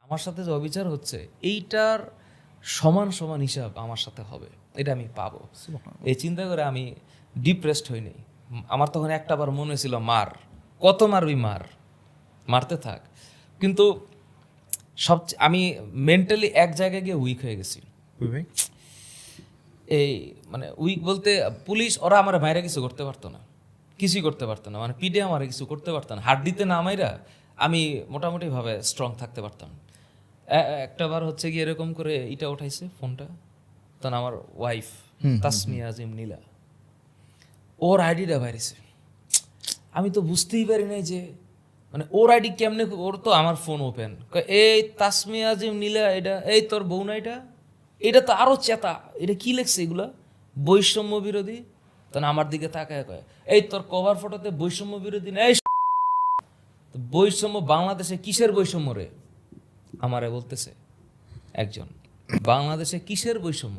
আমার সাথে যে অবিচার হচ্ছে এইটার সমান সমান হিসাব আমার সাথে হবে, এটা আমি পাবো। এই চিন্তা করে আমি ডিপ্রেসড হইনি। আমার তখন একটাবার মনে হয়েছিল মার, কত মারবি মার, মারতে থাক। কিন্তু সবচেয়ে আমি মেন্টালি এক জায়গায় গিয়ে উইক হয়ে গেছি। এই মানে উইক বলতে পুলিশ ওরা আমার মায়েরা কিছু করতে পারতো না, কিছুই করতে পারতো না, মানে পিডে আমার কিছু করতে পারতো না। হাড্ডিতে না মাইরা আমি মোটামুটিভাবে স্ট্রং থাকতে পারতাম। একটা বার হচ্ছে গিয়ে এরকম করে এটা উঠাইছে ফোনটা, তখন আমার ওয়াইফ তাসমিয়া আজিম নীলা, ওর আইডিটা বাইরেছে। আমি তো বুঝতেই পারি নাই যে মানে ওর আইডি কেমনে, ওর তো আমার ফোন ওপেন, এই তাসমিয়া আজিম নীলা, এটা এই তোর বউ না, এটা তো আরো চেতা, এটা কি লেখছে এগুলা, বৈষম্য বিরোধী। তখন আমার দিকে তাকায় কয়, এই তোর কভার ফটোতে বৈষম্য বিরোধী না, এই বৈষম্য বাংলাদেশে কিসের বৈষম্য রে, আমারে বলতেছে একজন, বাংলাদেশে কিসের বৈষম্য?